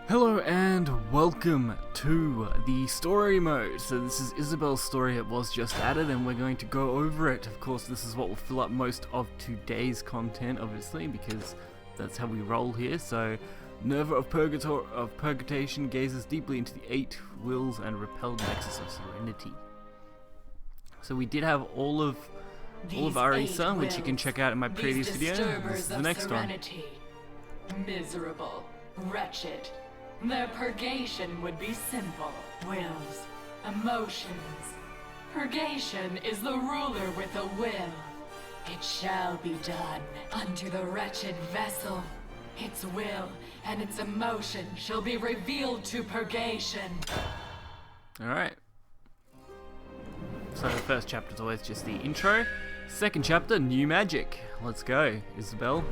Hello and welcome to the story mode. So this is Isabelle's story. It was just added and we're going to go over it. Of course, this is what will fill up most of today's content, obviously, because that's how we roll here. So Nerva of Purgation gazes deeply into the 8 wills and repelled nexus of serenity. So we did have all of Arisa, which you can check out in my previous video. This is the next serenity. Miserable, wretched. Their purgation would be simple. Wills, emotions. Purgation is the ruler with a will. It shall be done unto the wretched vessel. Its will and its emotion shall be revealed to purgation. Alright. So the first chapter is always just the intro. Second chapter, new magic. Let's go, Isabelle.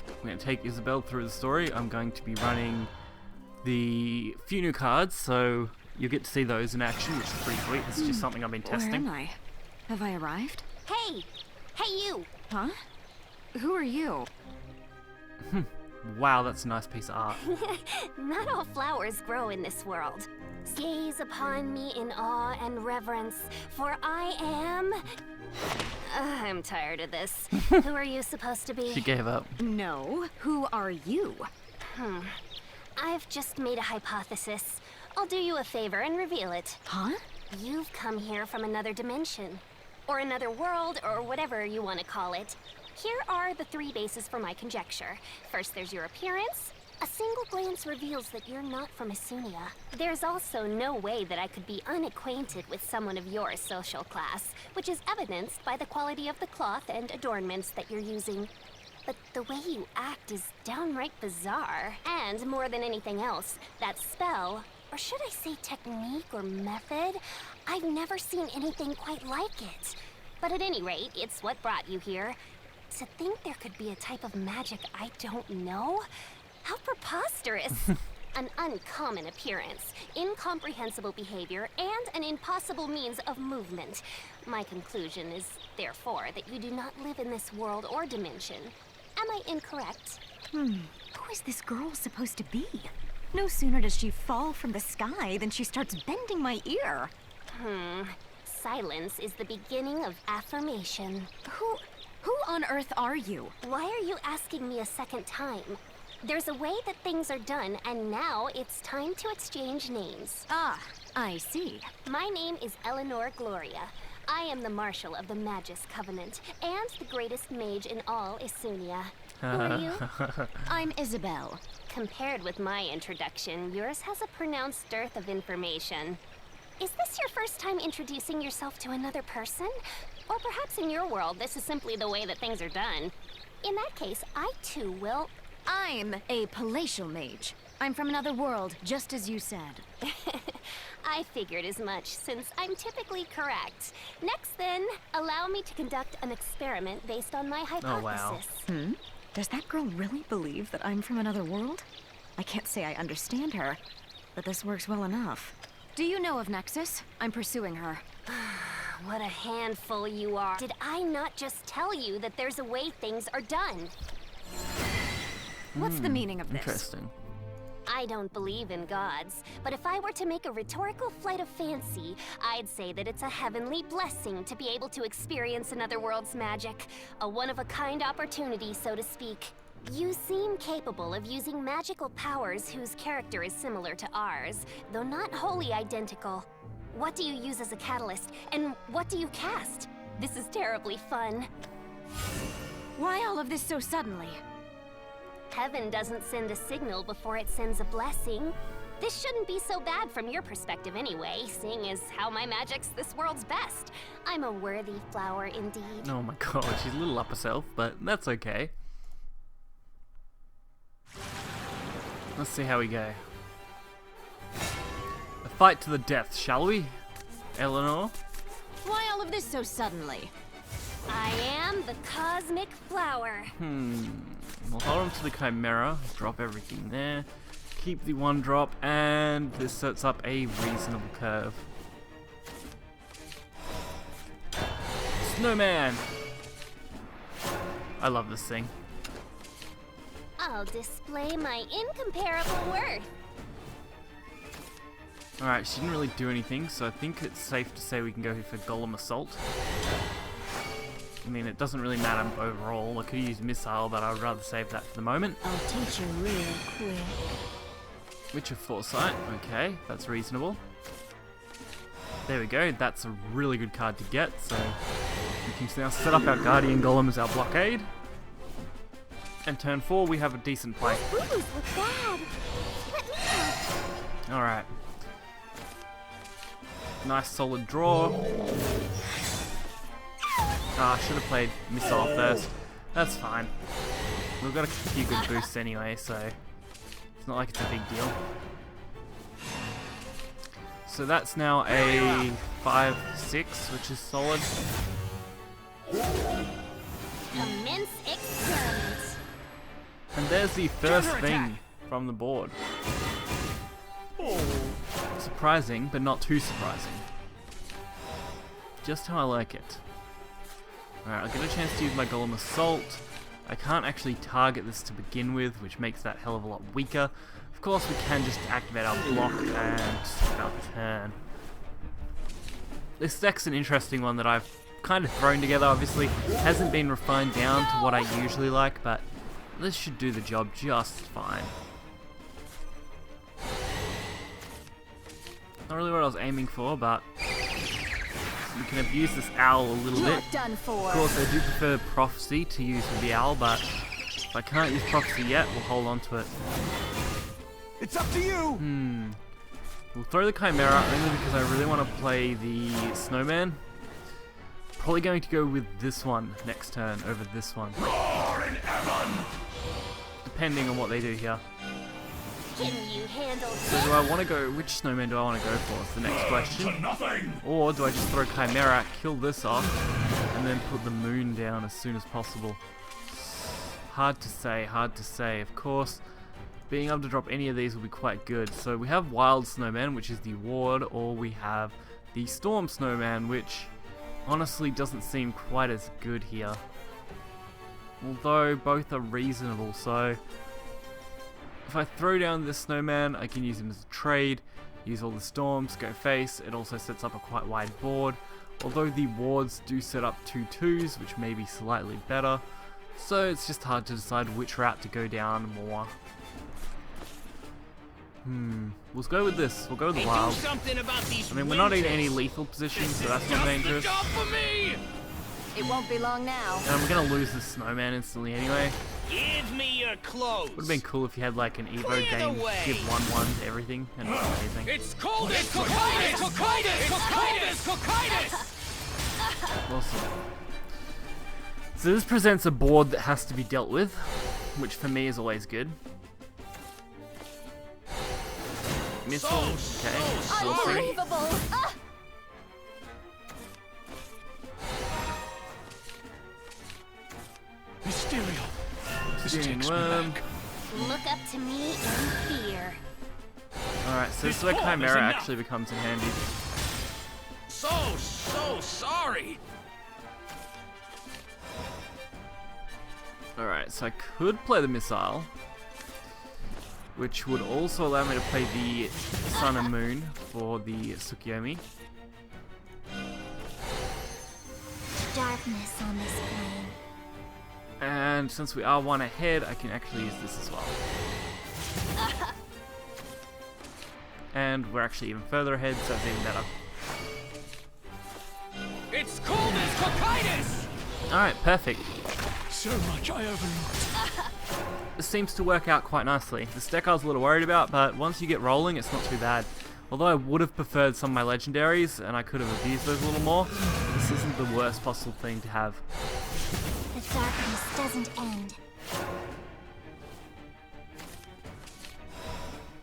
I'm going to take Isabelle through the story. I'm going to be running the few new cards, so you'll get to see those in action, which is pretty sweet. This is just something I've been testing. Where am I? Have I arrived? Hey! Hey, you! Huh? Who are you? Wow, that's a nice piece of art. Not all flowers grow in this world. Gaze upon me in awe and reverence, for I am... I'm tired of this. Who are you supposed to be? She gave up. No. Who are you? I've just made a hypothesis. I'll do you a favor and reveal it. Huh? You've come here from another dimension. Or another world, or whatever you want to call it. Here are the 3 bases for my conjecture. First, there's your appearance. A single glance reveals that you're not from Suniye. There's also no way that I could be unacquainted with someone of your social class, which is evidenced by the quality of the cloth and adornments that you're using. But the way you act is downright bizarre. And more than anything else, that spell, or should I say technique or method, I've never seen anything quite like it. But at any rate, it's what brought you here. To think there could be a type of magic I don't know? How preposterous! An uncommon appearance, incomprehensible behavior, and an impossible means of movement. My conclusion is, therefore, that you do not live in this world or dimension. Am I incorrect? Who is this girl supposed to be? No sooner does she fall from the sky than she starts bending my ear. Silence is the beginning of affirmation. Who on earth are you? Why are you asking me a second time? There's a way that things are done, and now it's time to exchange names. Ah, I see. My name is Eleanor Gloria. I am the Marshal of the Magus Covenant, and the greatest mage in all is Suniye. Who are you? I'm Isabelle. Compared with my introduction, yours has a pronounced dearth of information. Is this your first time introducing yourself to another person? Or perhaps in your world, this is simply the way that things are done. In that case, I too will... I'm a palatial mage. I'm from another world, just as you said. I figured as much, since I'm typically correct. Next then, allow me to conduct an experiment based on my hypothesis. Oh, wow. Does that girl really believe that I'm from another world? I can't say I understand her, but this works well enough. Do you know of Nexus? I'm pursuing her. What a handful you are. Did I not just tell you that there's a way things are done? What's the meaning of this? Interesting. I don't believe in gods, but if I were to make a rhetorical flight of fancy, I'd say that it's a heavenly blessing to be able to experience another world's magic. A one-of-a-kind opportunity, so to speak. You seem capable of using magical powers whose character is similar to ours, though not wholly identical. What do you use as a catalyst, and what do you cast? This is terribly fun. Why all of this so suddenly? Heaven doesn't send a signal before it sends a blessing. This shouldn't be so bad from your perspective anyway, seeing as how my magic's this world's best. I'm a worthy flower indeed. Oh my god, she's a little up herself, but that's okay. Let's see how we go. A fight to the death, shall we? Eleanor? Why all of this so suddenly? I am the cosmic flower. We'll hold on to the Chimera, drop everything there, keep the 1 drop, and this sets up a reasonable curve. Snowman! I love this thing. I'll display my incomparable worth. Alright, she didn't really do anything, so I think it's safe to say we can go for Golem Assault. I mean, it doesn't really matter overall. I could use Missile, but I would rather save that for the moment. I'll teach you real quick. Witch of Foresight, okay, that's reasonable. There we go, that's a really good card to get, so we can now set up our Guardian Golem as our blockade. And turn 4, we have a decent play. Those booze look bad. Let me help. Alright. Nice solid draw. I should have played Missile first. That's fine. We've got a few good boosts anyway, so it's not like it's a big deal. So that's now a 5-6, which is solid. Commence experiment. And there's the first thing from the board. Surprising, but not too surprising. Just how I like it. Alright, I'll get a chance to use my Golem Assault. I can't actually target this to begin with, which makes that hell of a lot weaker. Of course, we can just activate our block and skip our turn. This deck's an interesting one that I've kind of thrown together, obviously. Hasn't been refined down to what I usually like, but this should do the job just fine. Not really what I was aiming for, but we can abuse this owl a little bit. Done for. Of course, I do prefer Prophecy to use with the owl, but if I can't use Prophecy yet, we'll hold on to it. It's up to you! We'll throw the Chimera only because I really want to play the Snowman. Probably going to go with this one next turn over this one. Depending on what they do here. Can you handle So do I want to go, which Snowman do I want to go for is the next question. Or do I just throw Chimera, kill this off, and then put the moon down as soon as possible? Hard to say, hard to say. Of course, being able to drop any of these will be quite good. So we have Wild Snowman, which is the ward, or we have the Storm Snowman, which honestly doesn't seem quite as good here. Although both are reasonable, so if I throw down this Snowman, I can use him as a trade, use all the storms, go face. It also sets up a quite wide board, although the wards do set up 2/2s, which may be slightly better. So it's just hard to decide which route to go down more. We'll go with this. We'll go with the wild. I mean, we're not in any lethal position, so that's not dangerous. It won't be long now. And we're gonna lose the Snowman instantly anyway. Give me your clothes. Would have been cool if you had like an Evo game, give 1/1 to everything, and it's amazing. It's cold as cocainus! Cocainus! Cocainus! Cocainus! Awesome. So this presents a board that has to be dealt with, which for me is always good. Missile, okay. Unbelievable! Mysterium Worm. Look up to me in fear. Alright, so this is where Chimera actually becomes in handy. So sorry. Alright, so I could play the Missile, which would also allow me to play the Sun and Moon for the Tsukiyomi. Darkness on this plane. And since we are one ahead, I can actually use this as well. And we're actually even further ahead, so it's even better. It's cold as cocainus! Alright, perfect. So much I overlooked. This seems to work out quite nicely. This deck I was a little worried about, but once you get rolling, it's not too bad. Although I would have preferred some of my legendaries, and I could have abused those a little more, this isn't the worst possible thing to have. The darkness doesn't end.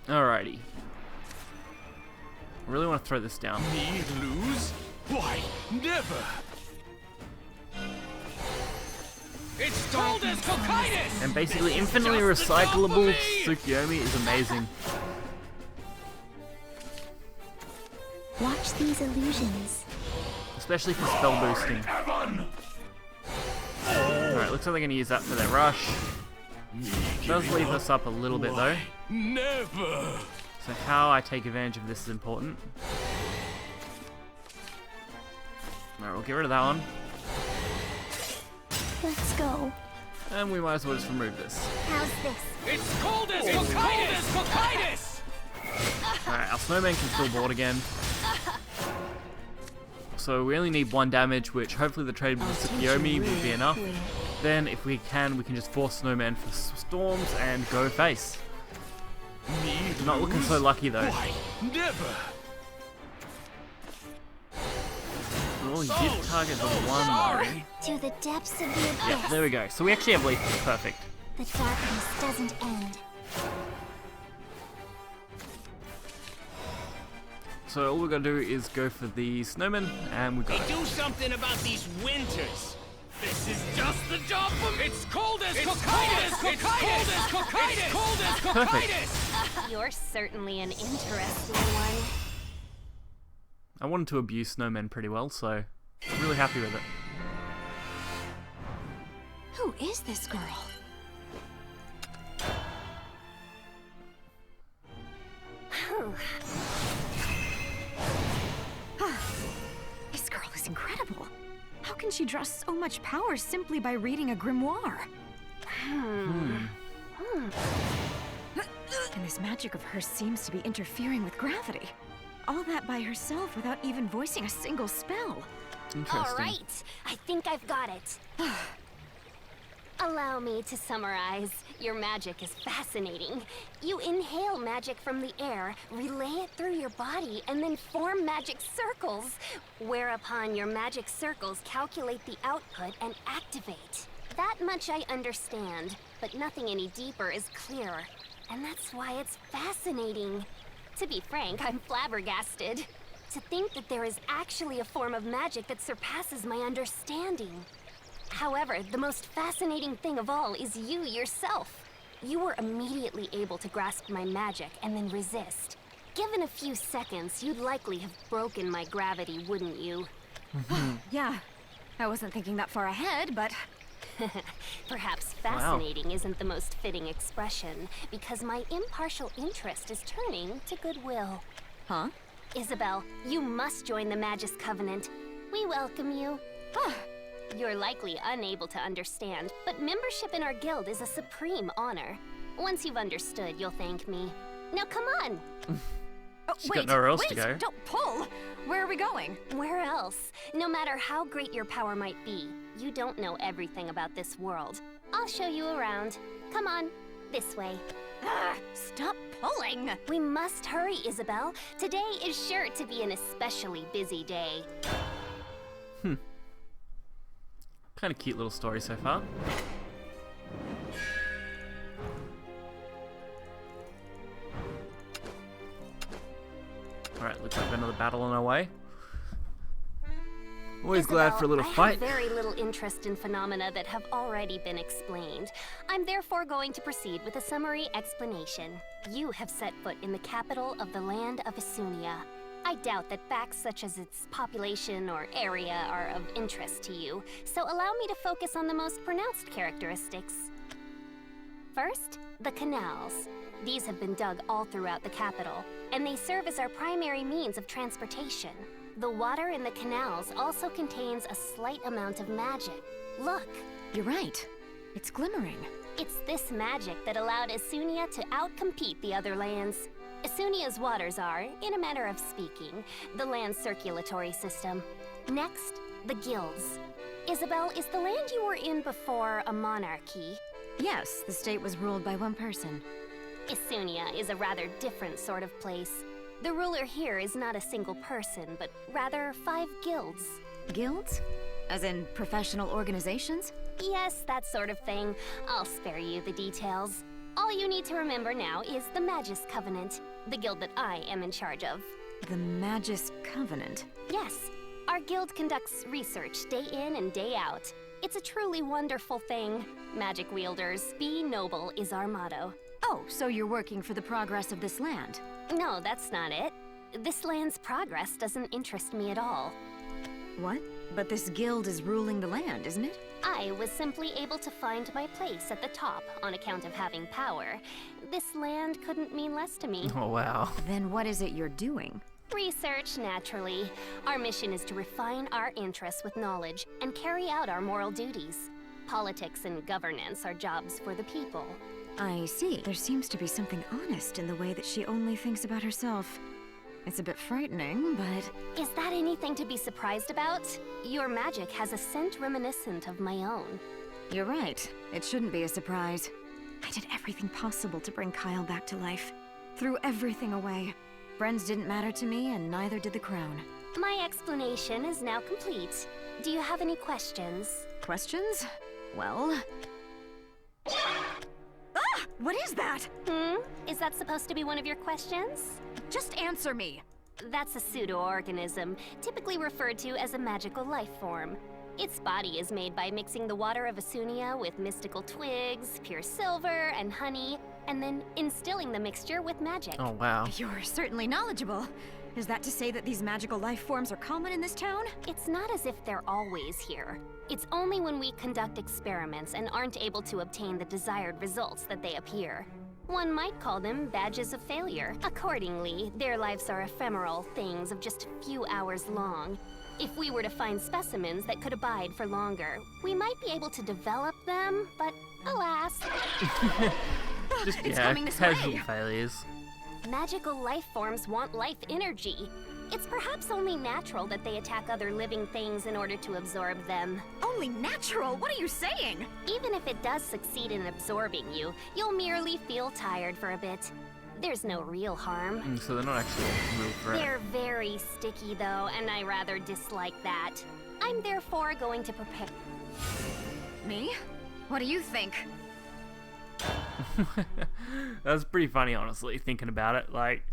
Alrighty. I really want to throw this down. Me lose? Why, never! It's cold as cocainus! And basically infinitely recyclable Tsukiyomi is amazing. Watch these illusions. Especially for spell boosting. Alright, looks like they're going to use that for their rush. Does leave us up a little bit though. Never. So how I take advantage of this is important. Alright, we'll get rid of that one. Let's go. And we might as well just remove this. How's this? It's cold as cocainus! Alright, our snowman can still board again. So we only need 1 damage, which hopefully the trade with Tsukiyomi will be enough. Then if we can just force snowman for storms and go face. Not looking so lucky though. Why, never. Oh, he did target the one though. To the depths of the abyss. Yeah, there we go. So we actually have lethal. Perfect. The darkness doesn't end. So all we gotta do is go for the snowman, and we got it. Do something about these winters. This is just the job for me. It's cold as cocainus! It's cold as cocainus! You're certainly an interesting one. I wanted to abuse snowmen pretty well, so I'm really happy with it. Who is this girl? This girl is incredible. How can she draw so much power simply by reading a grimoire? And this magic of hers seems to be interfering with gravity. All that by herself without even voicing a single spell. Interesting. All right, I think I've got it. Allow me to summarize. Your magic is fascinating. You inhale magic from the air, relay it through your body, and then form magic circles, whereupon your magic circles calculate the output and activate. That much I understand, but nothing any deeper is clear. And that's why it's fascinating. To be frank, I'm flabbergasted. To think that there is actually a form of magic that surpasses my understanding. However, the most fascinating thing of all is you yourself. You were immediately able to grasp my magic and then resist. Given a few seconds, you'd likely have broken my gravity, wouldn't you? Yeah, I wasn't thinking that far ahead, but... Perhaps fascinating isn't the most fitting expression, because my impartial interest is turning to goodwill. Huh? Isabelle, you must join the Magus Covenant. We welcome you. You're likely unable to understand, but membership in our guild is a supreme honor. Once you've understood, you'll thank me. Now come on! Oh, She's got nowhere else to go. Don't pull! Where are we going? Where else? No matter how great your power might be, you don't know everything about this world. I'll show you around. Come on, this way. Stop pulling! We must hurry, Isabelle. Today is sure to be an especially busy day. Kind of cute little story so far. Alright, looks like we've got another battle on our way. Always glad for a little fight. I have very little interest in phenomena that have already been explained. I'm therefore going to proceed with a summary explanation. You have set foot in the capital of the land of Suniye. I doubt that facts such as its population or area are of interest to you, so allow me to focus on the most pronounced characteristics. First, the canals. These have been dug all throughout the capital, and they serve as our primary means of transportation. The water in the canals also contains a slight amount of magic. Look! You're right. It's glimmering. It's this magic that allowed Suniye to outcompete the other lands. Suniye's waters are, in a manner of speaking, the land's circulatory system. Next, the guilds. Isabelle, is the land you were in before a monarchy? Yes, the state was ruled by one person. Suniye is a rather different sort of place. The ruler here is not a single person, but rather 5 guilds. Guilds? As in professional organizations? Yes, that sort of thing. I'll spare you the details. All you need to remember now is the Magus Covenant, the guild that I am in charge of. The Magus Covenant? Yes. Our guild conducts research day in and day out. It's a truly wonderful thing. Magic wielders, be noble is our motto. Oh, so you're working for the progress of this land? No, that's not it. This land's progress doesn't interest me at all. What? But this guild is ruling the land, isn't it? I was simply able to find my place at the top on account of having power. This land couldn't mean less to me. Oh, wow. Then what is it you're doing? Research, naturally. Our mission is to refine our interests with knowledge and carry out our moral duties. Politics and governance are jobs for the people. I see. There seems to be something honest in the way that she only thinks about herself. It's a bit frightening, but... Is that anything to be surprised about? Your magic has a scent reminiscent of my own. You're right. It shouldn't be a surprise. I did everything possible to bring Kyle back to life. Threw everything away. Friends didn't matter to me, and neither did the crown. My explanation is now complete. Do you have any questions? Questions? Well... Ah! What is that? Is that supposed to be one of your questions? Just answer me! That's a pseudo-organism, typically referred to as a magical life form. Its body is made by mixing the water of a Suniye with mystical twigs, pure silver, and honey, and then instilling the mixture with magic. Oh, wow. You're certainly knowledgeable. Is that to say that these magical life forms are common in this town? It's not as if they're always here. It's only when we conduct experiments and aren't able to obtain the desired results that they appear. One might call them badges of failure. Accordingly, their lives are ephemeral things of just a few hours long. If we were to find specimens that could abide for longer, we might be able to develop them, but alas. Just, It's yeah, coming this casual way. failures. Magical life forms want life energy. It's perhaps only natural that they attack other living things in order to absorb them. Only natural? What are you saying? Even if it does succeed in absorbing you, you'll merely feel tired for a bit. There's no real harm. So they're not actually a real threat. They're very sticky though, and I rather dislike that. I'm therefore going to prepare... Me? What do you think? That's pretty funny, honestly, thinking about it. Like,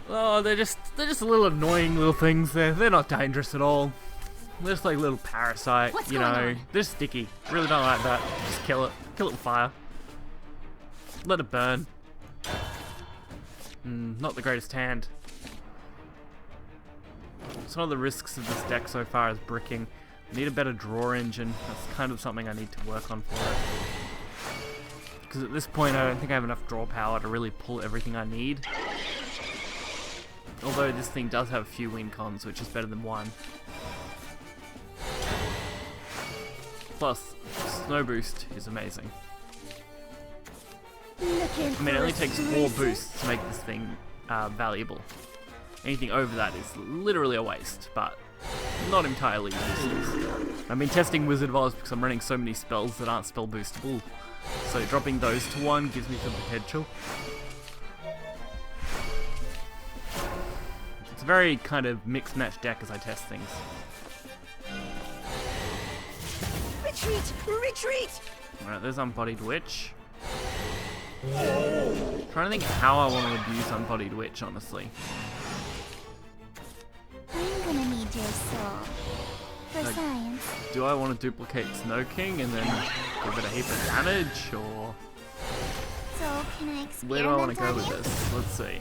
oh, they're just little annoying little things. They're not dangerous at all. They're just like little parasite, What's you going know. on? They're sticky. Really don't like that. Just kill it. Kill it with fire. Let it burn. Not the greatest hand. Some of the risks of this deck so far is bricking. I need a better draw engine. That's kind of something I need to work on for it. Because at this point I don't think I have enough draw power to really pull everything I need. Although this thing does have a few win cons, which is better than one. Plus, Snow Boost is amazing. I mean, it only takes 4 boosts to make this thing valuable. Anything over that is literally a waste, but not entirely useless. I've been testing Wizard of Oz because I'm running so many spells that aren't spell boostable. So dropping those to 1 gives me some potential. It's a very kind of mixed match deck as I test things. Retreat! Retreat! Alright, there's Unbodied Witch. Trying to think how I want to abuse Unbodied Witch, honestly. I'm gonna need your soul. For Like, science. do I want to duplicate Snow King and then give it a heap of damage, or So can I experiment where do I want to go on with you? this? Let's see.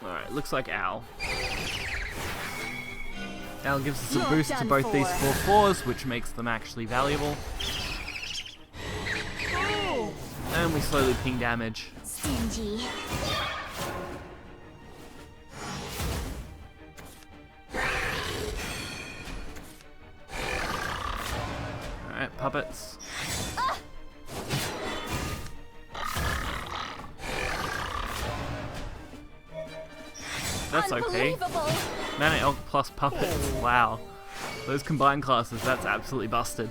Alright, looks like Owl. Owl gives us a You're boost to done both these for. 4/4s, which makes them actually valuable. And we slowly ping damage. Stingy. Alright, puppets. That's okay. Unbelievable! Mana Elk plus puppets. Wow. Those combined classes, that's absolutely busted.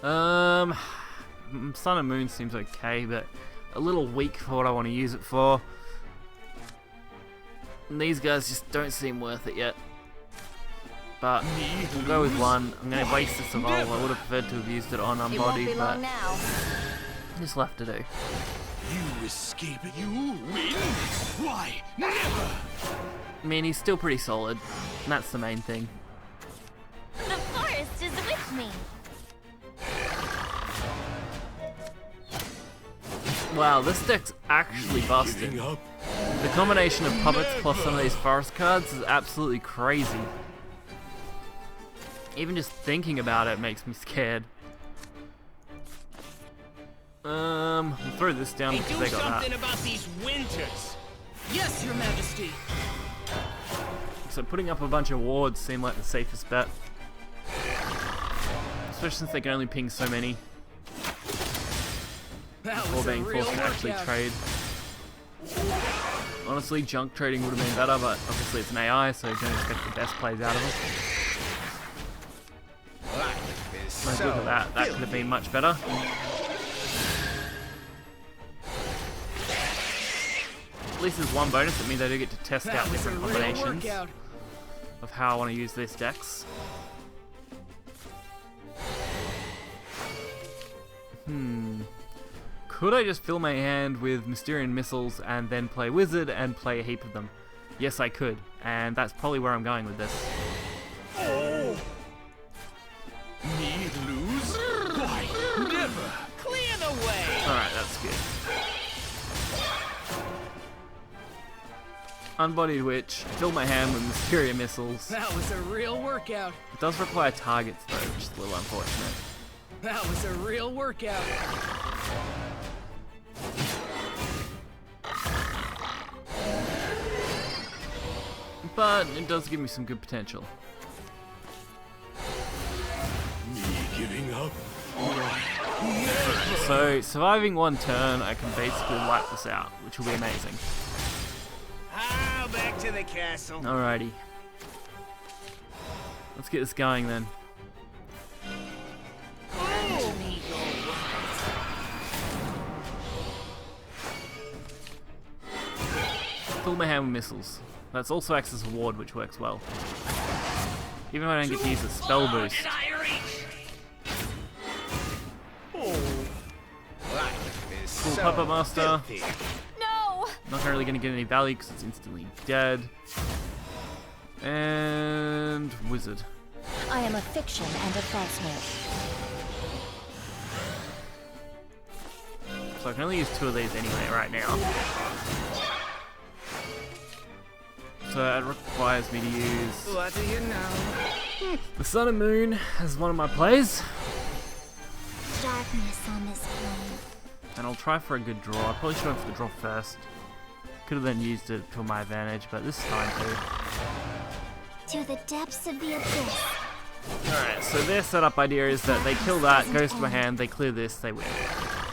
Sun and Moon seems okay, but a little weak for what I want to use it for. And these guys just don't seem worth it yet. But we'll go with 1. I'm going to waste this evolve. I would have preferred to have used it on It won't be Unbodied, but long now. just left to do. You escape it, you win? Why? Never! I mean, he's still pretty solid, and that's the main thing. The forest is with me. Wow, this deck's actually busted. Giving up? The combination of puppets plus some of these forest cards is absolutely crazy. Even just thinking about it makes me scared. We'll throw this down Hey, because do they got something that. about these winters. Yes, Your Majesty. So putting up a bunch of wards seemed like the safest bet. Especially since they can only ping so many That before was a being real forced to actually workout. trade. Honestly, junk trading would have been better, but obviously it's an AI, so don't expect the best plays out of it. Life is Like, look at that. That could have been much better. At least there's one bonus. That means I do get to test That out was a different real combinations workout. of how I want to use these decks. Could I just fill my hand with Mysterian Missiles and then play Wizard and play a heap of them? Yes, I could, and that's probably where I'm going with this. Me lose? Why, never! Clear the way. Alright, that's good. Unbodied Witch, fill my hand with Mysterian Missiles. That was a real workout. It does require targets though, which is a little unfortunate. That was a real workout. But it does give me some good potential. Me giving up? Why, So, surviving one turn, I can basically wipe this out, which will be amazing. Ah, back to the castle. Alrighty. Let's get this going then. Fill my hand with missiles. That's also acts as a ward, which works well. Even if I don't get to use a spell boost. life is Full so Puppet Master. filthy. No! Not really going to get any value because it's instantly dead. And Wizard. I am a fiction and a falsehood. So I can only use 2 of these anyway right now. So it requires me to use What do you know? the Sun and Moon as one of my plays. Darkness on this plane. And I'll try for a good draw. I probably should have went for the draw first. Could have then used it to my advantage, but this is fine too. To the depths of the abyss. Alright, so their setup idea is that they kill that, goes to my hand, they clear this, they win.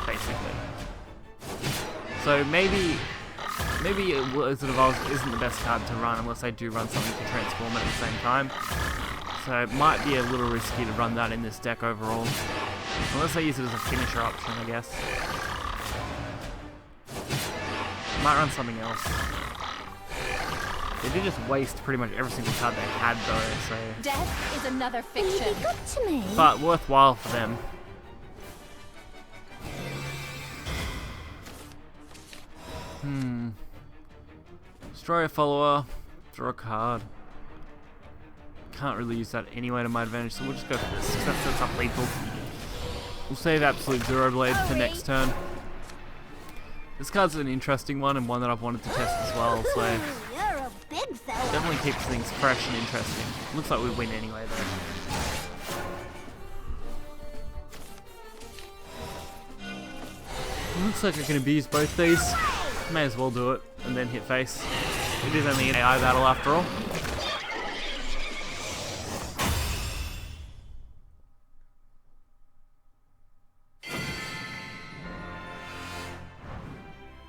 Basically. So maybe Wizard of Oz isn't the best card to run unless I do run something to transform it at the same time. So it might be a little risky to run that in this deck overall. Unless I use it as a finisher option, I guess. Might run something else. They did just waste pretty much every single card they had though, so... Death is another Will you fiction. be good to me? But worthwhile for them. Destroy a follower, draw a card. Can't really use that anyway to my advantage, so we'll just go for this, because that sets up lethal. We'll save Absolute Zero Blade for next turn. This card's an interesting one, and one that I've wanted to test as well, so You're a big fella. definitely keeps things fresh and interesting. Looks like we win anyway, though. Looks like I can abuse both these. May as well do it, and then hit face. It is only an AI battle after all.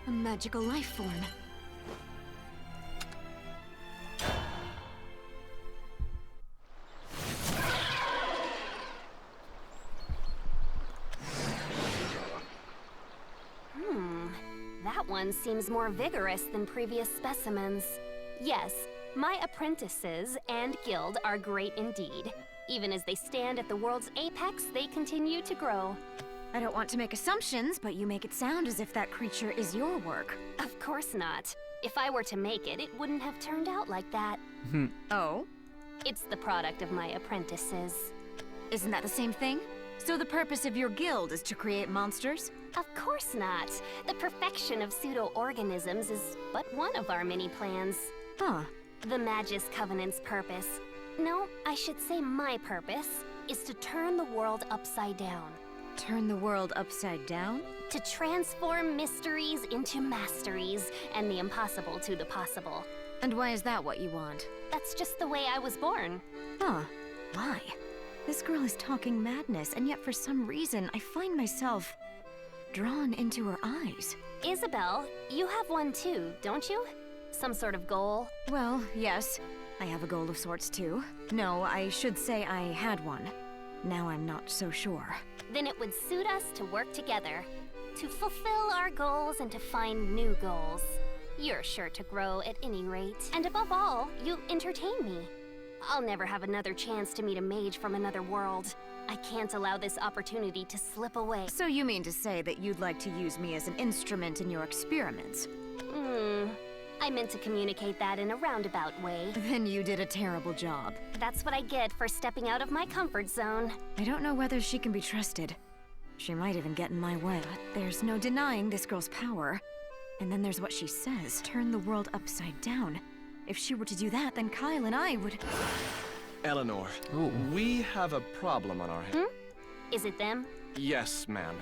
A magical life form. That one seems more vigorous than previous specimens. Yes, my apprentices and guild are great indeed. Even as they stand at the world's apex, they continue to grow. I don't want to make assumptions, but you make it sound as if that creature is your work. Of course not. If I were to make it, it wouldn't have turned out like that. Oh? It's the product of my apprentices. Isn't that the same thing? So the purpose of your guild is to create monsters? Of course not. The perfection of pseudo-organisms is but one of our many plans. Huh. The Magus Covenant's purpose, no, I should say my purpose, is to turn the world upside down. Turn the world upside down? To transform mysteries into masteries, and the impossible to the possible. And why is that what you want? That's just the way I was born. Huh. Why? This girl is talking madness, and yet for some reason I find myself drawn into her eyes. Isabelle, you have one too, don't you? Some sort of goal? Well, yes. I have a goal of sorts too. No, I should say I had one. Now I'm not so sure. Then it would suit us to work together. To fulfill our goals and to find new goals. You're sure to grow at any rate. And above all, you entertain me. I'll never have another chance to meet a mage from another world. I can't allow this opportunity to slip away. So you mean to say that you'd like to use me as an instrument in your experiments? I meant to communicate that in a roundabout way. Then you did a terrible job. That's what I get for stepping out of my comfort zone. I don't know whether she can be trusted. She might even get in my way. But there's no denying this girl's power. And then there's what she says, turn the world upside down. If she were to do that, then Kyle and I would... Eleanor, Ooh. we have a problem on our hands. Is it them? Yes, ma'am.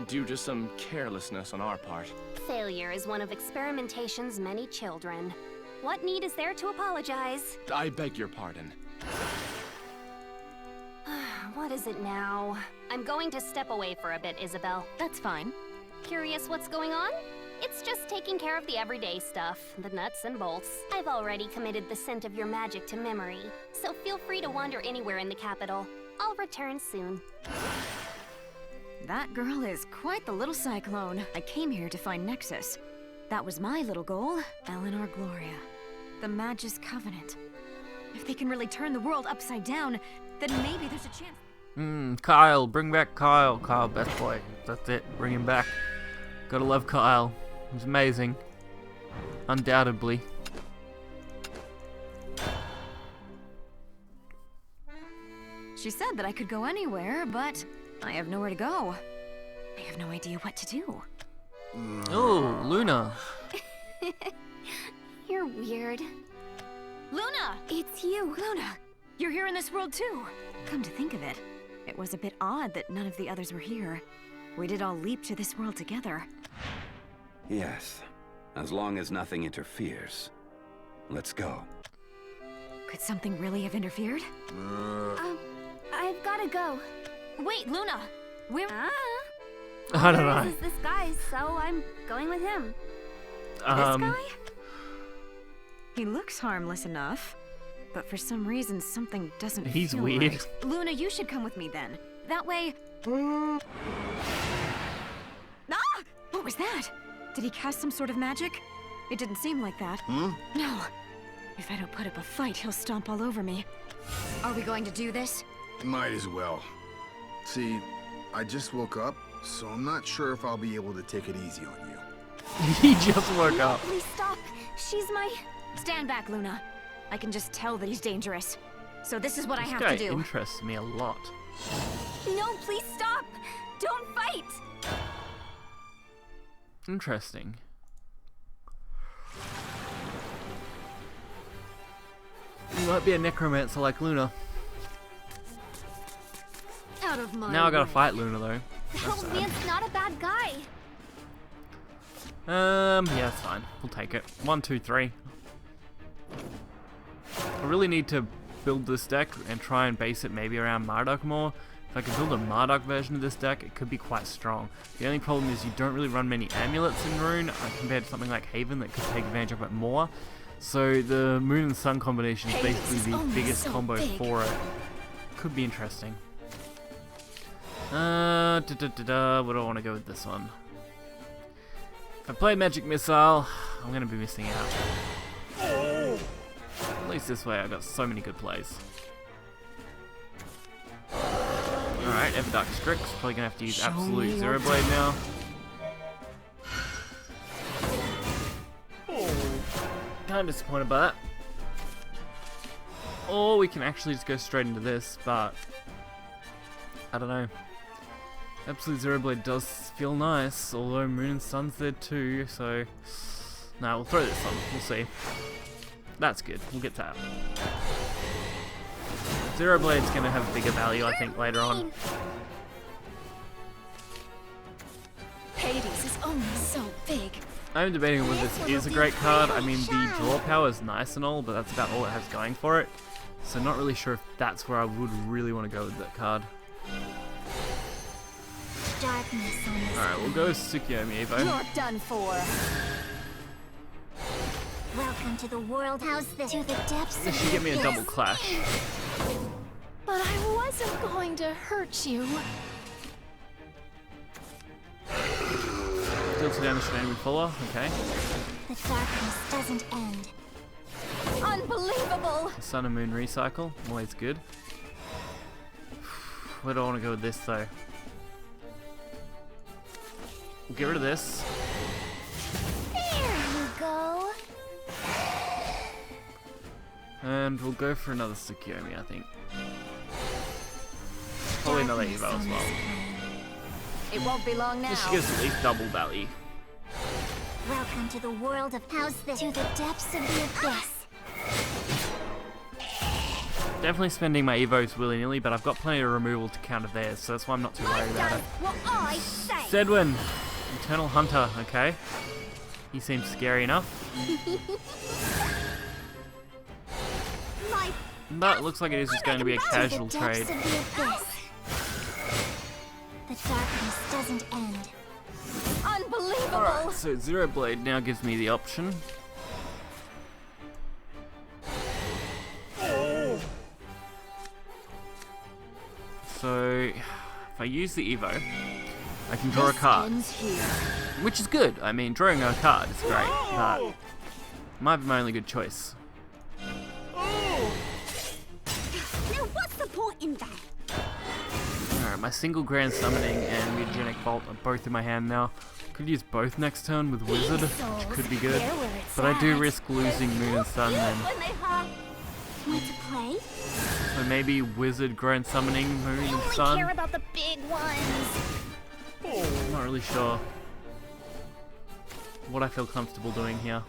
Due to some carelessness on our part. Failure is one of experimentation's many children. What need is there to apologize? I beg your pardon. What is it now? I'm going to step away for a bit, Isabelle. That's fine. Curious what's going on? It's just taking care of the everyday stuff, the nuts and bolts. I've already committed the scent of your magic to memory, so feel free to wander anywhere in the capital. I'll return soon. That girl is quite the little cyclone. I came here to find Nexus. That was my little goal, Eleanor Gloria. The Magus Covenant. If they can really turn the world upside down, then maybe there's a chance. Kyle, bring back Kyle. Kyle, best boy. That's it. Bring him back. Gotta love Kyle. He's amazing. Undoubtedly. She said that I could go anywhere, but I have nowhere to go. I have no idea what to do. Oh, Luna. You're weird. Luna! It's you. Luna! You're here in this world too! Come to think of it, it was a bit odd that none of the others were here. We did all leap to this world together. Yes, as long as nothing interferes. Let's go. Could something really have interfered? I've gotta go. Wait, Luna! Where— I don't know. This is this guy, so I'm going with him. This guy? He looks harmless enough, but for some reason something doesn't He's feel weird. right. Luna, you should come with me then. That way... Ah! What was that? Did he cast some sort of magic? It didn't seem like that. No. If I don't put up a fight, he'll stomp all over me. Are we going to do this? Might as well. See, I just woke up, so I'm not sure if I'll be able to take it easy on you. He just woke up. Please stop. She's my... Stand back, Luna. I can just tell that he's dangerous. So this is what I This have guy to do. interests me a lot. No, please stop. Don't fight. Interesting. You might be a necromancer like Luna. Out of my Now I gotta way. fight Luna though. Oh, Man's not a bad guy. Yeah, it's fine. We'll take it. 1, 2, 3. I really need to build this deck and try and base it maybe around Marduk more. If I can build a Marduk version of this deck, it could be quite strong. The only problem is you don't really run many amulets in Rune compared to something like Haven that could take advantage of it more. So the Moon and Sun combination is basically the biggest combo for it. Could be interesting. What do I want to go with this one? If I play Magic Missile, I'm going to be missing out. At least this way, I've got so many good plays. Alright, Everdark Strix. Probably going to have to use Absolute Zero Blade now. Kind of disappointed by that. Or we can actually just go straight into this, but I don't know. Absolute Zero Blade does feel nice, although Moon and Sun's there too, so... Nah, we'll throw this on, we'll see. That's good, we'll get that. Zero Blade's gonna have bigger value, I think, later on. Hades is only so big. I'm debating whether this is a great card. I mean, the draw power is nice and all, but that's about all it has going for it. So not really sure if that's where I would really want to go with that card. Alright, we'll go with Tsukiyomi Evo. You're done for. Welcome to the world. How's this? To the depths This should get me a double clash. But I wasn't going to hurt you. Deal to damage to an enemy follower, okay. The darkness doesn't end. Unbelievable! Sun and Moon recycle, always good. Where do I want to go with this though? We'll get rid of this. There you go. And we'll go for another Tsukiyomi, I think. Probably another Evo as well. It won't be long now. This should give us at least double value. Welcome to the world of how's this? To the depths of the abyss. Definitely spending my Evos willy-nilly, but I've got plenty of removal to counter theirs, so that's why I'm not too worried about it. What I say. Zedwin! Eternal Hunter, okay. He seems scary enough. But it looks like it is just going to be a casual trade. The darkness doesn't end. Unbelievable! Alright, so Zero Blade now gives me the option. So, if I use the Evo, I can draw a card. Which is good. I mean, drawing a card is great, but might be my only good choice. Now what's the point in that? Alright, my single Grand Summoning and Mutagenic Bolt are both in my hand now. Could use both next turn with Wizard, which could be good. But I do risk losing Moon and Sun then. Want to play? So maybe Wizard Grand Summoning Moon and I Sun? care about the big ones. I'm not really sure what I feel comfortable doing here.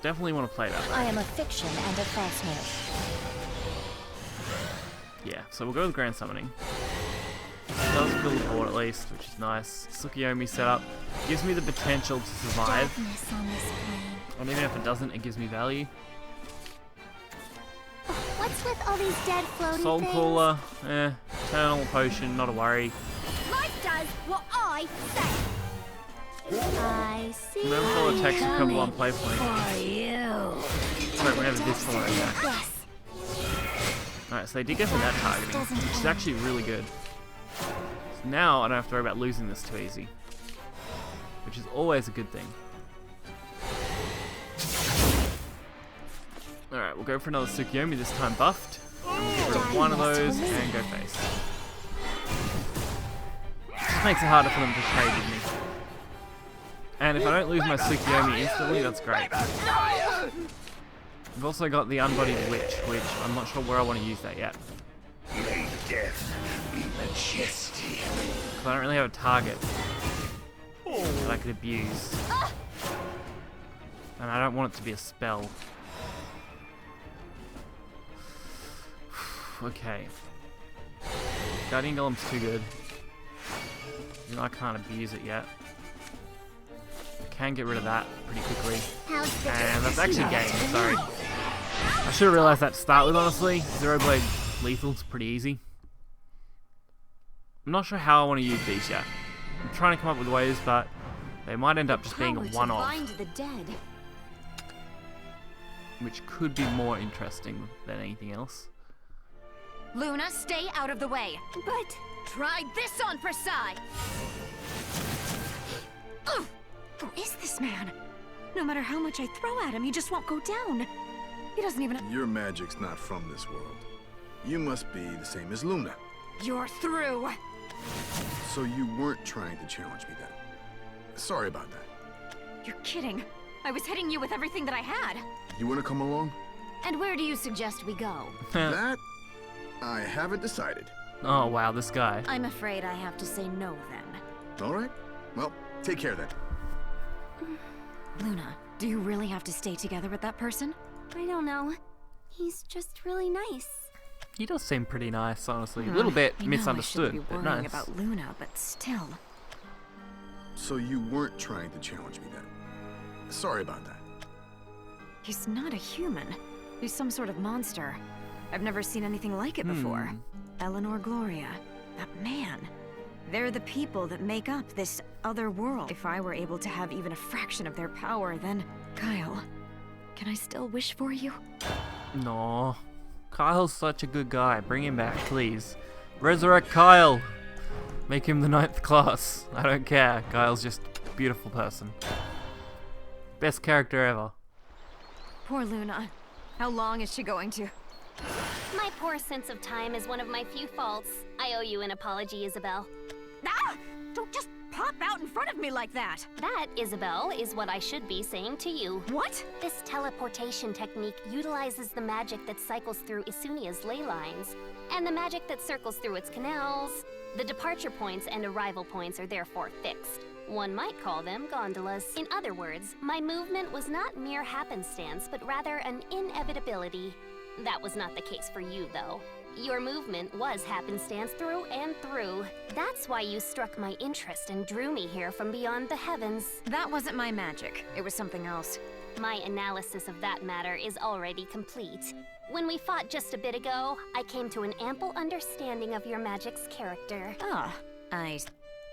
Definitely want to play that I though. am a fiction and a falsehood. Yeah, so we'll go with Grand Summoning. Does fill the board at least, which is nice. Tsukiyomi setup gives me the potential to survive. Darkness on this plane. And even if it doesn't, it gives me value. What's with all these dead floaty Soul things? Cooler, Eternal Potion, not a worry. Life does what I say. I see. Whenever full attacks recover one play point. For you. Sorry, whenever this full attacks. Yes. Alright, so they did go for that targeting, which is actually really good. So now I don't have to worry about losing this too easy. Which is always a good thing. Alright, we'll go for another Tsukiyomi, this time buffed. And we'll get rid of one of those and go face. Just makes it harder for them to trade with me. And if I don't lose my Tsukiyomi instantly, that's great. I've also got the Unbodied Witch, which I'm not sure where I want to use that yet. May death be majesty. Because I don't really have a target that I could abuse. And I don't want it to be a spell. Okay. Guardian Golem's too good. You know, I can't abuse it yet. I can get rid of that pretty quickly. And that's actually game, sorry. I should have realised that to start with, honestly. Zero Blade Lethal's pretty easy. I'm not sure how I want to use these yet. I'm trying to come up with ways, but they might end up just being a one-off. Which could be more interesting than anything else. Luna, stay out of the way. But try this on for Psy. Who is this man? No matter how much I throw at him, he just won't go down. He doesn't even... Your magic's not from this world. You must be the same as Luna. You're through. So you weren't trying to challenge me then. Sorry about that. You're kidding. I was hitting you with everything that I had. You want to come along? And where do you suggest we go? That I haven't decided. Oh wow, this guy. I'm afraid I have to say no then. All right. Well, take care then. Luna, do you really have to stay together with that person? I don't know. He's just really nice. He does seem pretty nice, honestly. A little bit I know misunderstood, I shouldn't be but worrying nice. about Luna, but still. So you weren't trying to challenge me then? Sorry about that. He's not a human. He's some sort of monster. I've never seen anything like it before. Eleanor, Gloria, that man. They're the people that make up this other world. If I were able to have even a fraction of their power, then... Kyle, can I still wish for you? No. Kyle's such a good guy. Bring him back, please. Resurrect Kyle! Make him the 9th class. I don't care. Kyle's just a beautiful person. Best character ever. Poor Luna. How long is she going to... My poor sense of time is one of my few faults. I owe you an apology, Isabelle. Ah! Don't just pop out in front of me like that! That, Isabelle, is what I should be saying to you. What? This teleportation technique utilizes the magic that cycles through Suniye's ley lines, and the magic that circles through its canals. The departure points and arrival points are therefore fixed. One might call them gondolas. In other words, my movement was not mere happenstance, but rather an inevitability. That was not the case for you, though. Your movement was happenstance through and through. That's why you struck my interest and drew me here from beyond the heavens. That wasn't my magic. It was something else. My analysis of that matter is already complete. When we fought just a bit ago, I came to an ample understanding of your magic's character. Ah,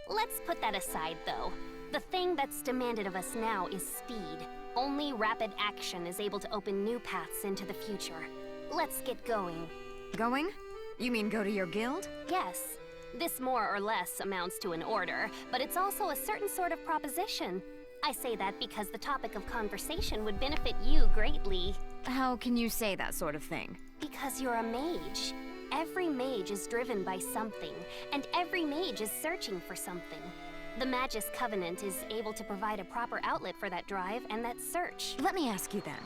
Let's put that aside, though. The thing that's demanded of us now is speed. Only rapid action is able to open new paths into the future. Let's get going. Going? You mean go to your guild? Yes. This more or less amounts to an order, but it's also a certain sort of proposition. I say that because the topic of conversation would benefit you greatly. How can you say that sort of thing? Because you're a mage. Every mage is driven by something, and every mage is searching for something. The Magus Covenant is able to provide a proper outlet for that drive and that search. Let me ask you then.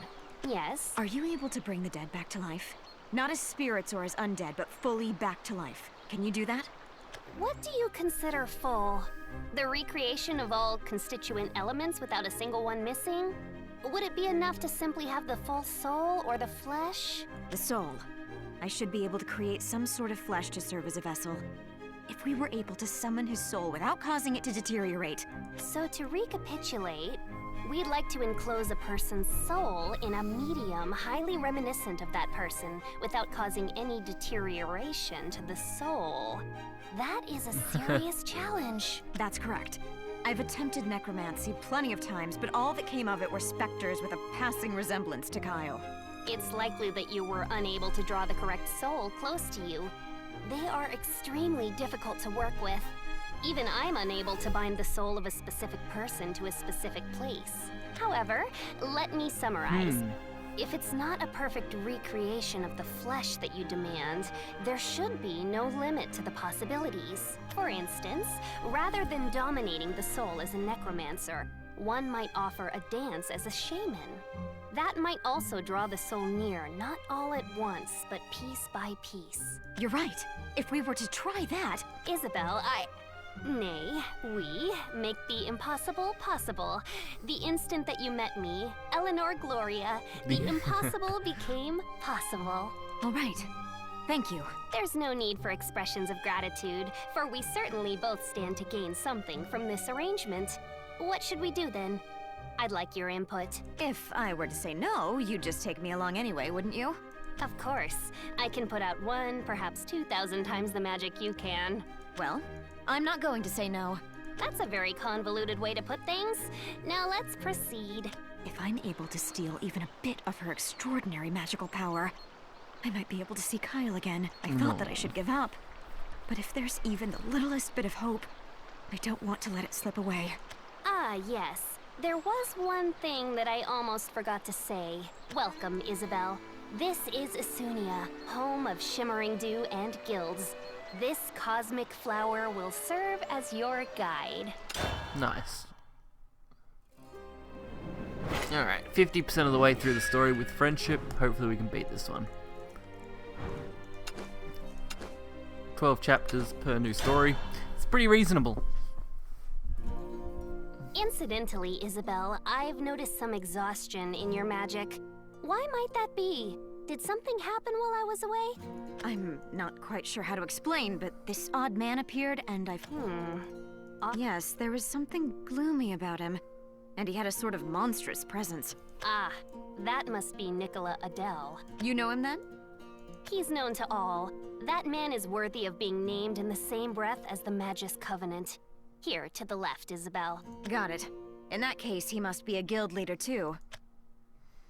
Yes? Are you able to bring the dead back to life? Not as spirits or as undead, but fully back to life. Can you do that? What do you consider full? The recreation of all constituent elements without a single one missing? Would it be enough to simply have the full soul or the flesh? The soul. I should be able to create some sort of flesh to serve as a vessel. If we were able to summon his soul without causing it to deteriorate. So to recapitulate, we'd like to enclose a person's soul in a medium highly reminiscent of that person without causing any deterioration to the soul. That is a serious challenge. That's correct. I've attempted necromancy plenty of times, but all that came of it were specters with a passing resemblance to Kyle. It's likely that you were unable to draw the correct soul close to you. They are extremely difficult to work with. Even I'm unable to bind the soul of a specific person to a specific place. However, let me summarize. If it's not a perfect recreation of the flesh that you demand, there should be no limit to the possibilities. For instance, rather than dominating the soul as a necromancer, one might offer a dance as a shaman. That might also draw the soul near, not all at once, but piece by piece. You're right. If we were to try that... Isabelle, Nay, we make the impossible possible. The instant that you met me, Eleanor Gloria, the impossible became possible. All right. Thank you. There's no need for expressions of gratitude, for we certainly both stand to gain something from this arrangement. What should we do then? I'd like your input. If I were to say no, you'd just take me along anyway, wouldn't you? Of course. I can put out 1, perhaps 2,000 times the magic you can. Well, I'm not going to say no. That's a very convoluted way to put things. Now let's proceed. If I'm able to steal even a bit of her extraordinary magical power, I might be able to see Kyle again. I thought that I should give up. But if there's even the littlest bit of hope, I don't want to let it slip away. Ah, yes. There was one thing that I almost forgot to say. Welcome, Isabelle. This is Suniye, home of shimmering dew and guilds. This cosmic flower will serve as your guide. Nice. Alright, 50% of the way through the story with friendship. Hopefully we can beat this one. 12 chapters per new story. It's pretty reasonable. Incidentally, Isabelle, I've noticed some exhaustion in your magic. Why might that be? Did something happen while I was away? I'm not quite sure how to explain, but this odd man appeared and Yes, there was something gloomy about him. And he had a sort of monstrous presence. Ah, that must be Nicola Adele. You know him then? He's known to all. That man is worthy of being named in the same breath as the Magus Covenant. Here, to the left, Isabelle. Got it. In that case, he must be a guild leader too.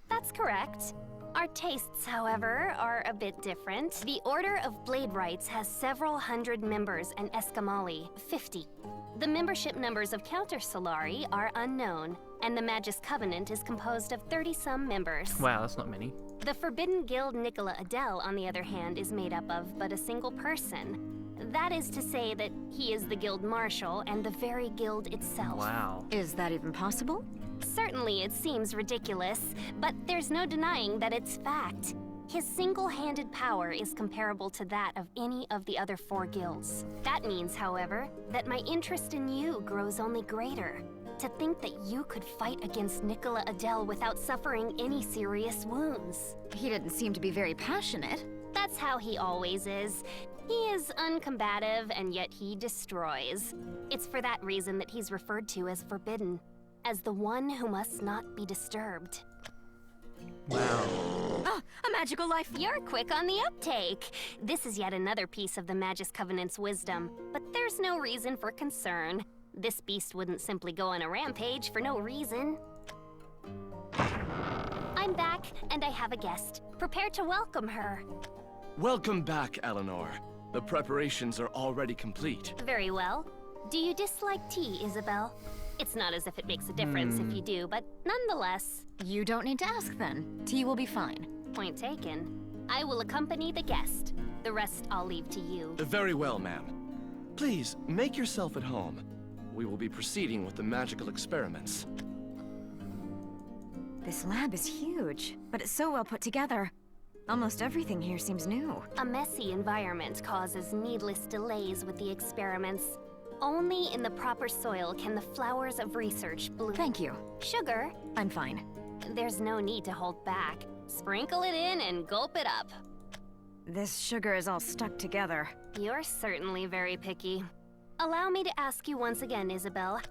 That's correct. Our tastes, however, are a bit different. The Order of Bladewrights has several hundred members and Escamali, 50. The membership numbers of Counter Solari are unknown, and the Magus Covenant is composed of 30-some members. Wow, that's not many. The Forbidden Guild Nicola Adele, on the other hand, is made up of but a single person. That is to say that he is the guild marshal and the very guild itself. Wow. Is that even possible? Certainly it seems ridiculous, but there's no denying that it's fact. His single-handed power is comparable to that of any of the other 4 guilds. That means, however, that my interest in you grows only greater. To think that you could fight against Nicola Adele without suffering any serious wounds. He didn't seem to be very passionate. That's how he always is. He is uncombative, and yet he destroys. It's for that reason that he's referred to as forbidden, as the one who must not be disturbed. Wow. Oh, a magical life. You're quick on the uptake. This is yet another piece of the Magus Covenant's wisdom, but there's no reason for concern. This beast wouldn't simply go on a rampage for no reason. I'm back, and I have a guest. Prepare to welcome her. Welcome back, Eleanor. The preparations are already complete. Very well. Do you dislike tea, Isabelle? It's not as if it makes a difference if you do, but nonetheless... You don't need to ask then. Tea will be fine. Point taken. I will accompany the guest. The rest I'll leave to you. Very well, ma'am. Please, make yourself at home. We will be proceeding with the magical experiments. This lab is huge, but it's so well put together. Almost everything here seems new. A messy environment causes needless delays with the experiments. Only in the proper soil can the flowers of research bloom. Thank you. Sugar? I'm fine. There's no need to hold back. Sprinkle it in and gulp it up. This sugar is all stuck together. You're certainly very picky. Allow me to ask you once again, Isabelle.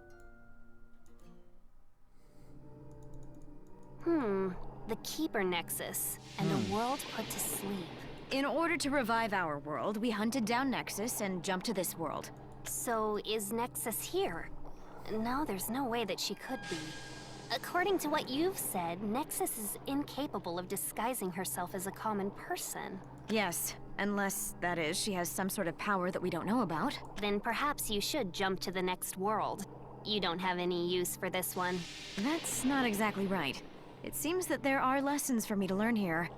The Keeper Nexus, and a world put to sleep. In order to revive our world, we hunted down Nexus and jumped to this world. So, is Nexus here? No, there's no way that she could be. According to what you've said, Nexus is incapable of disguising herself as a common person. Yes, unless, that is, she has some sort of power that we don't know about. Then perhaps you should jump to the next world. You don't have any use for this one. That's not exactly right. It seems that there are lessons for me to learn here,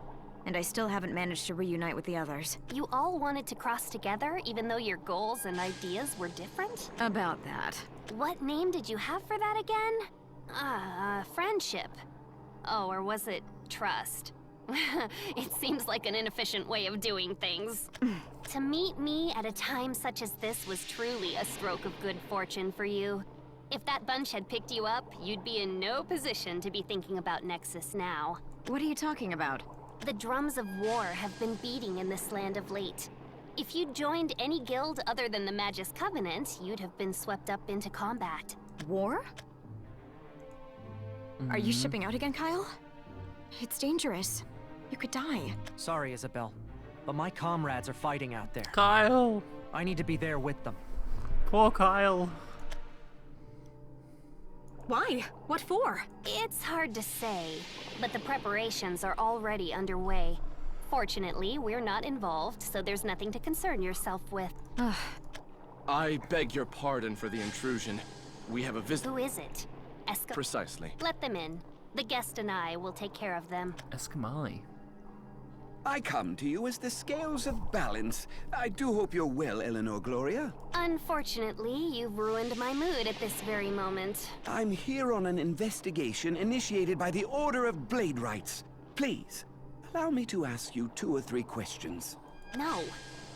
and I still haven't managed to reunite with the others. You all wanted to cross together, even though your goals and ideas were different? About that. What name did you have for that again? Friendship. Oh, or was it trust? It seems like an inefficient way of doing things. To meet me at a time such as this was truly a stroke of good fortune for you. If that bunch had picked you up, you'd be in no position to be thinking about Nexus now. What are you talking about? The drums of war have been beating in this land of late. If you'd joined any guild other than the Magus Covenant, you'd have been swept up into combat. War? Are you shipping out again, Kyle? It's dangerous. You could die. Sorry, Isabelle, but my comrades are fighting out there. Kyle! I need to be there with them. Poor Kyle. Why? What for? It's hard to say, but the preparations are already underway. Fortunately, we're not involved, so there's nothing to concern yourself with. I beg your pardon for the intrusion. We have a visit. Who is it? Precisely. Let them in. The guest and I will take care of them. Escamali. I come to you as the scales of balance. I do hope you're well, Eleanor Gloria. Unfortunately, you've ruined my mood at this very moment. I'm here on an investigation initiated by the Order of Bladewrights. Please, allow me to ask you 2 or 3 questions. No.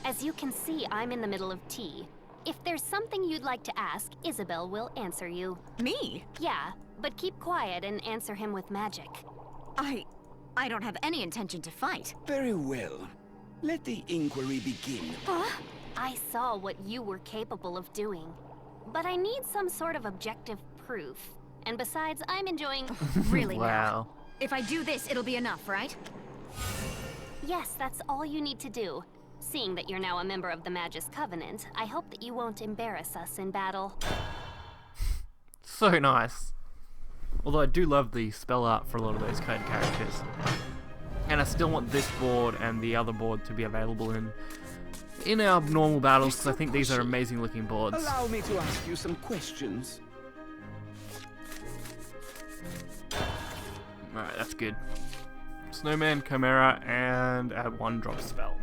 As you can see, I'm in the middle of tea. If there's something you'd like to ask, Isabelle will answer you. Me? Yeah, but keep quiet and answer him with magic. I don't have any intention to fight. Very well. Let the inquiry begin. Huh? I saw what you were capable of doing. But I need some sort of objective proof. And besides, I'm enjoying... Really Wow. now? If I do this, it'll be enough, right? Yes, that's all you need to do. Seeing that you're now a member of the Magus Covenant, I hope that you won't embarrass us in battle. So nice. Although I do love the spell art for a lot of those code characters. And I still want this board and the other board to be available in our normal battles, because I think these are amazing looking boards. Allow me to ask you some questions. Alright, that's good. Snowman, Chimera, and a 1-drop spell.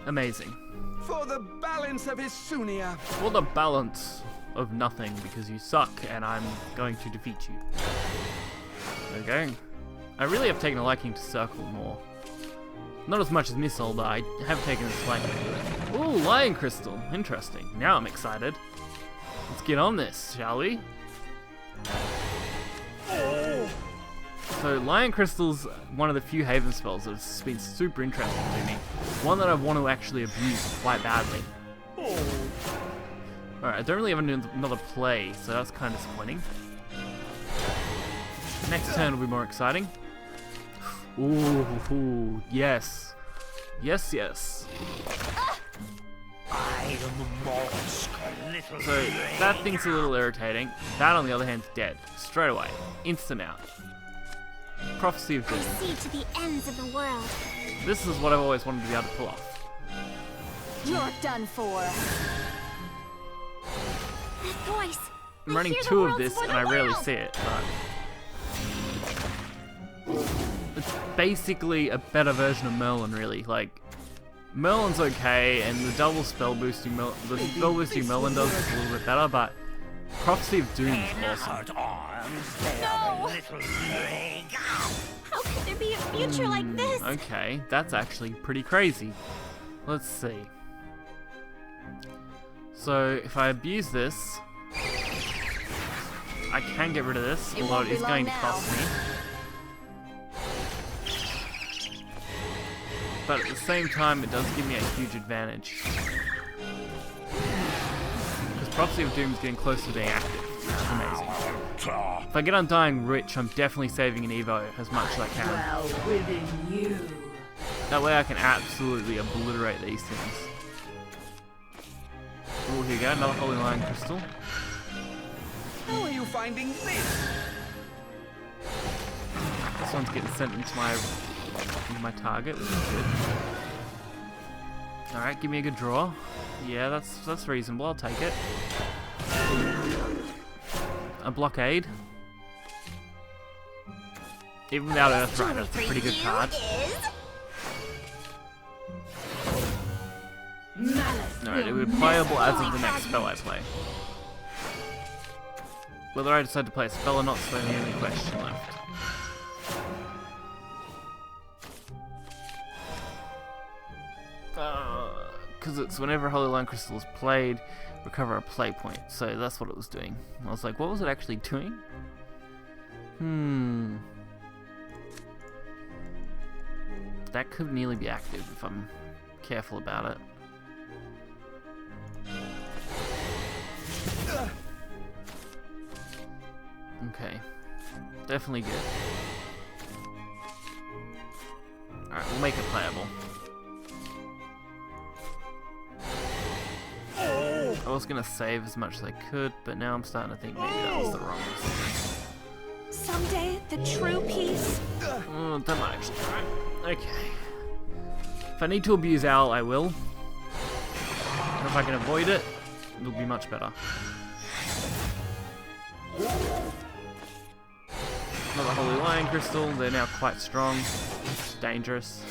Amazing. For the balance of his Suniye. For the balance of nothing, because you suck and I'm going to defeat you. Okay. I really have taken a liking to Circle more. Not as much as Missile, but I have taken a liking to it. Ooh, Lion Crystal. Interesting. Now I'm excited. Let's get on this, shall we? So Lion Crystal's one of the few Haven spells that's been super interesting to me. One that I want to actually abuse quite badly. Alright, I don't really have another play, so that's kind of disappointing. Next turn will be more exciting. Ooh, yes. Yes, yes. I am a monster, little So, that thing's a little irritating. That, on the other hand, is dead. Straight away. Instant out. Prophecy of Doom. I see to the ends of the world. This is what I've always wanted to be able to pull off. You're done for. That voice. I'm running 2 of this and I rarely see it, but it's basically a better version of Merlin, really. Like, Merlin's okay, and the double spell boosting Merlin does is a little bit better, but Prophecy of Doom is awesome. No! How could there be a future like this? Okay, that's actually pretty crazy. Let's see. So, if I abuse this, I can get rid of this, although it is going to cost me. But at the same time, it does give me a huge advantage. Because Prophecy of Doom is getting close to being active. That's amazing. If I get Undying Rich, I'm definitely saving an Evo as much as I can. Well, within you. That way I can absolutely obliterate these things. Oh, here we go, another Holy Lion Crystal. How are you finding this? This one's getting sent into my target, which is good. Alright, give me a good draw. Yeah, that's reasonable, I'll take it. A blockade. Even without Earthright, that's a pretty good card. Alright, it will be playable as of the next spell I play. Whether I decide to play a spell or not is the only question left. Because it's whenever Holy Lion Crystal is played, recover a play point. So that's what it was doing. I was like, what was it actually doing? That could nearly be active if I'm careful about it. Okay. Definitely good. Alright, we'll make it playable. I was gonna save as much as I could, but now I'm starting to think maybe that was the wrong decision. Someday, the true peace. Oh, that might actually be right. Okay. If I need to abuse Owl, I will. And if I can avoid it, it'll be much better. Another Holy Lion Crystal, they're now quite strong. Dangerous.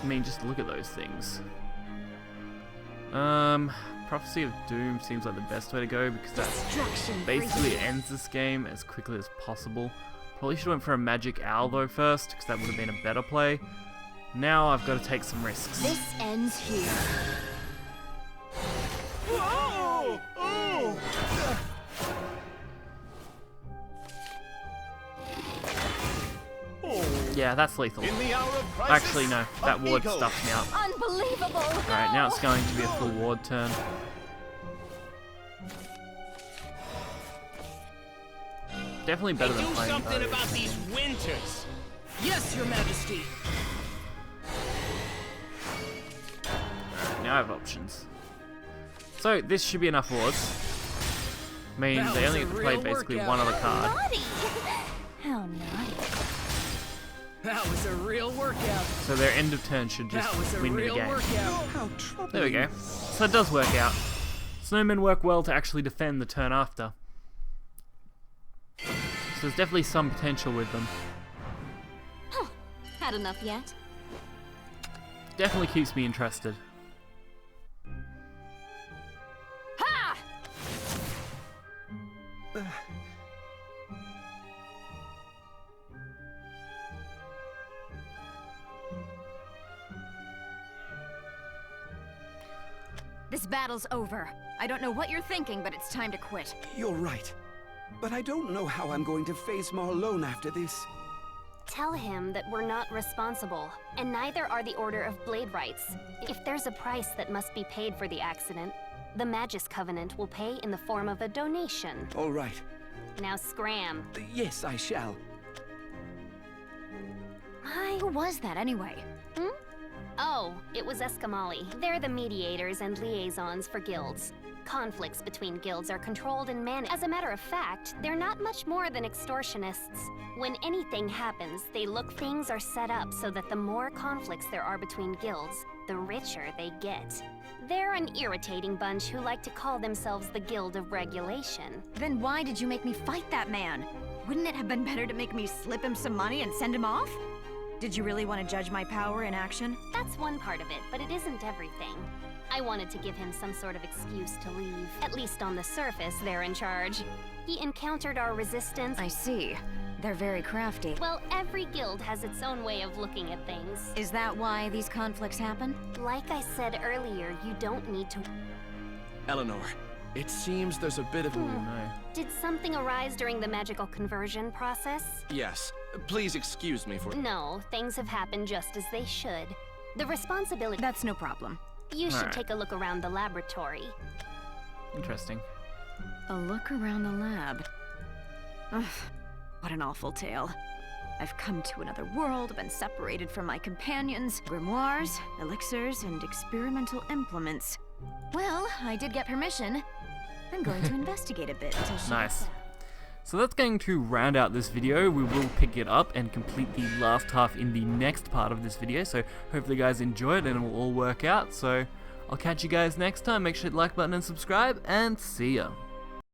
I mean, just look at those things. Prophecy of Doom seems like the best way to go because that basically ends this game as quickly as possible. Probably should have went for a magic owl though first, because that would have been a better play. Now I've got to take some risks. This ends here. Whoa! Oh! Yeah, that's lethal. In the hour of crisis, Actually, no. That ward eagle. stuffed me up. Unbelievable! Alright, now it's going to be a full ward turn. Definitely better than Do playing something those. about these winters. Yes, Your Majesty. Now I have options. So, this should be enough wards. Means That they was only a get to play real basically workout. one other card. Naughty! How naughty. That was a real workout. So their end of turn should That just was a win me the real game. workout. How troubling. There we go. So it does work out. Snowmen work well to actually defend the turn after. So there's definitely some potential with them. Huh. Had enough yet? Definitely keeps me interested. Ha! This battle's over. I don't know what you're thinking, but it's time to quit. You're right. But I don't know how I'm going to face Marlone after this. Tell him that we're not responsible, and neither are the Order of Blade Rights. If there's a price that must be paid for the accident, the Magus Covenant will pay in the form of a donation. All right. Now scram. Yes, I shall. Who was that anyway? Oh, it was Escamali. They're the mediators and liaisons for guilds. Conflicts between guilds are controlled and managed. As a matter of fact, they're not much more than extortionists. When anything happens, things are set up so that the more conflicts there are between guilds, the richer they get. They're an irritating bunch who like to call themselves the Guild of Regulation. Then why did you make me fight that man? Wouldn't it have been better to make me slip him some money and send him off? Did you really want to judge my power in action? That's one part of it, but it isn't everything. I wanted to give him some sort of excuse to leave. At least on the surface, they're in charge. He encountered our resistance. I see. They're very crafty. Well, every guild has its own way of looking at things. Is that why these conflicts happen? Like I said earlier, you don't need to... Eleanor, it seems there's a bit of... Oh no. Did something arise during the magical conversion process? Yes. Please excuse me for... No, things have happened just as they should. The responsibility... That's no problem. You should Alright. take a look around the laboratory. Interesting. A look around the lab. Ugh, what an awful tale. I've come to another world, been separated from my companions, grimoires, elixirs, and experimental implements. Well, I did get permission. I'm going to investigate a bit until she Nice. gets out. So that's going to round out this video. We will pick it up and complete the last half in the next part of this video. So hopefully you guys enjoy it and it will all work out. So I'll catch you guys next time. Make sure to like button and subscribe, and see ya.